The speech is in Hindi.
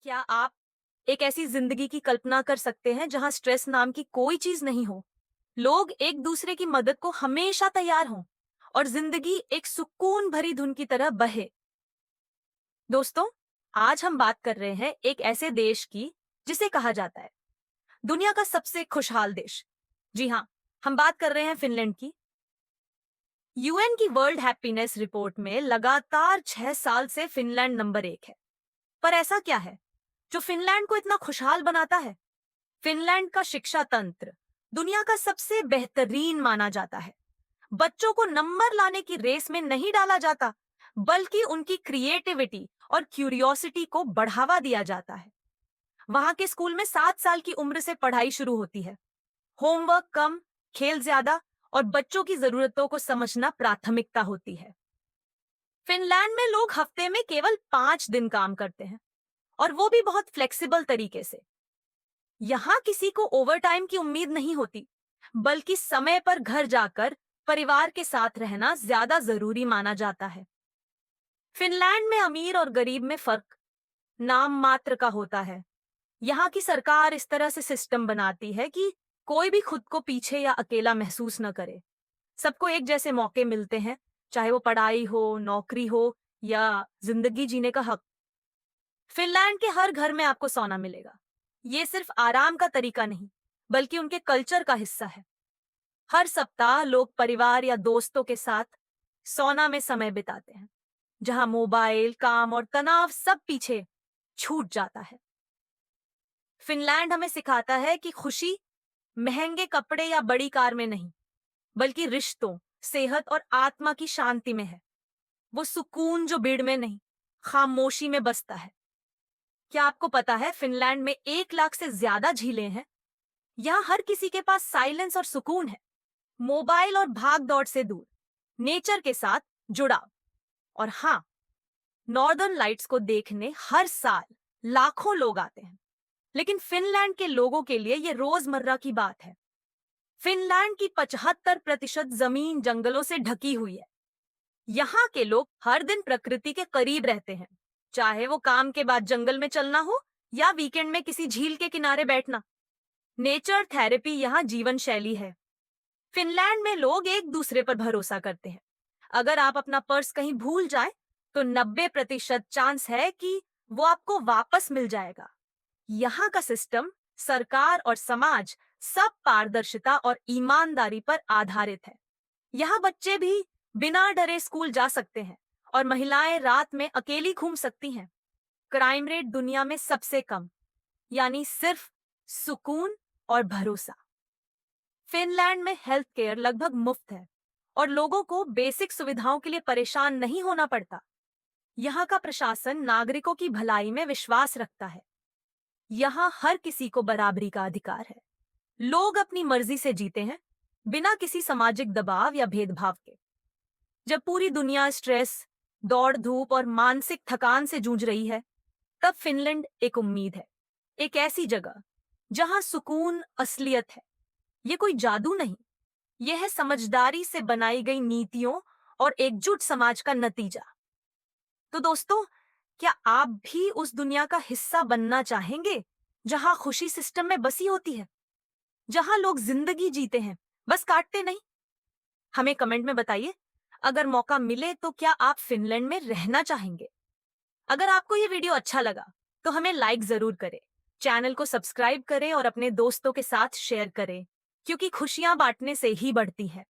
क्या आप एक ऐसी जिंदगी की कल्पना कर सकते हैं जहां स्ट्रेस नाम की कोई चीज नहीं हो, लोग एक दूसरे की मदद को हमेशा तैयार हों और जिंदगी एक सुकून भरी धुन की तरह बहे। दोस्तों, आज हम बात कर रहे हैं एक ऐसे देश की जिसे कहा जाता है दुनिया का सबसे खुशहाल देश। जी हाँ, हम बात कर रहे हैं फिनलैंड की। यूएन की वर्ल्ड हैप्पीनेस रिपोर्ट में लगातार 6 साल से फिनलैंड नंबर 1 है। पर ऐसा क्या है जो फिनलैंड को इतना खुशहाल बनाता है? फिनलैंड का शिक्षा तंत्र दुनिया का सबसे बेहतरीन माना जाता है। बच्चों को नंबर लाने की रेस में नहीं डाला जाता, बल्कि उनकी क्रिएटिविटी और क्यूरियोसिटी को बढ़ावा दिया जाता है। वहां के स्कूल में 7 साल की उम्र से पढ़ाई शुरू होती है। होमवर्क कम, खेल ज्यादा और बच्चों की जरूरतों को समझना प्राथमिकता होती है। फिनलैंड में लोग हफ्ते में केवल 5 दिन काम करते हैं, और वो भी बहुत फ्लेक्सिबल तरीके से। यहाँ किसी को ओवरटाइम की उम्मीद नहीं होती, बल्कि समय पर घर जाकर परिवार के साथ रहना ज्यादा जरूरी माना जाता है। फिनलैंड में अमीर और गरीब में फर्क नाम मात्र का होता है। यहाँ की सरकार इस तरह से सिस्टम बनाती है कि कोई भी खुद को पीछे या अकेला महसूस न करे। सबको एक जैसे मौके मिलते हैं, चाहे वो पढ़ाई हो, नौकरी हो या जिंदगी जीने का हक। फिनलैंड के हर घर में आपको सोना मिलेगा। ये सिर्फ आराम का तरीका नहीं, बल्कि उनके कल्चर का हिस्सा है। हर सप्ताह लोग परिवार या दोस्तों के साथ सोना में समय बिताते हैं, जहां मोबाइल, काम और तनाव सब पीछे छूट जाता है। फिनलैंड हमें सिखाता है कि खुशी महंगे कपड़े या बड़ी कार में नहीं, बल्कि रिश्तों, सेहत और आत्मा की शांति में है। वो सुकून जो भीड़ में नहीं, खामोशी में बसता है। क्या आपको पता है फिनलैंड में 1 लाख से ज्यादा झीलें हैं? यहाँ हर किसी के पास साइलेंस और सुकून है, मोबाइल और भाग दौड़ से दूर, नेचर के साथ जुड़ाव। और हाँ, नॉर्दर्न लाइट्स को देखने हर साल लाखों लोग आते हैं, लेकिन फिनलैंड के लोगों के लिए ये रोजमर्रा की बात है। फिनलैंड की 75% जमीन जंगलों से ढकी हुई है। यहाँ के लोग हर दिन प्रकृति के करीब रहते हैं, चाहे वो काम के बाद जंगल में चलना हो या वीकेंड में किसी झील के किनारे बैठना। नेचर थेरेपी यहाँ जीवन शैली है। फिनलैंड में लोग एक दूसरे पर भरोसा करते हैं। अगर आप अपना पर्स कहीं भूल जाए, तो 90% चांस है कि वो आपको वापस मिल जाएगा। यहाँ का सिस्टम, सरकार और समाज सब पारदर्शिता और ईमानदारी पर आधारित है। यहाँ बच्चे भी बिना डरे स्कूल जा सकते हैं और महिलाएं रात में अकेली घूम सकती हैं। क्राइम रेट दुनिया में सबसे कम, यानी सिर्फ सुकून और भरोसा। फिनलैंड में हेल्थ केयर लगभग मुफ्त है और लोगों को बेसिक सुविधाओं के लिए परेशान नहीं होना पड़ता। यहाँ का प्रशासन नागरिकों की भलाई में विश्वास रखता है। यहाँ हर किसी को बराबरी का अधिकार है। लोग अपनी मर्जी से जीते हैं, बिना किसी सामाजिक दबाव या भेदभाव के। जब पूरी दुनिया स्ट्रेस, दौड़ धूप और मानसिक थकान से जूझ रही है, तब फिनलैंड एक उम्मीद है। एक ऐसी जगह जहां सुकून असलियत है। ये कोई जादू नहीं, यह है समझदारी से बनाई गई नीतियों और एकजुट समाज का नतीजा। तो दोस्तों, क्या आप भी उस दुनिया का हिस्सा बनना चाहेंगे जहां खुशी सिस्टम में बसी होती है, जहां लोग जिंदगी जीते हैं, बस काटते नहीं? हमें कमेंट में बताइए। अगर मौका मिले तो क्या आप फिनलैंड में रहना चाहेंगे? अगर आपको ये वीडियो अच्छा लगा तो हमें लाइक जरूर करें, चैनल को सब्सक्राइब करें और अपने दोस्तों के साथ शेयर करें, क्योंकि खुशियां बांटने से ही बढ़ती है।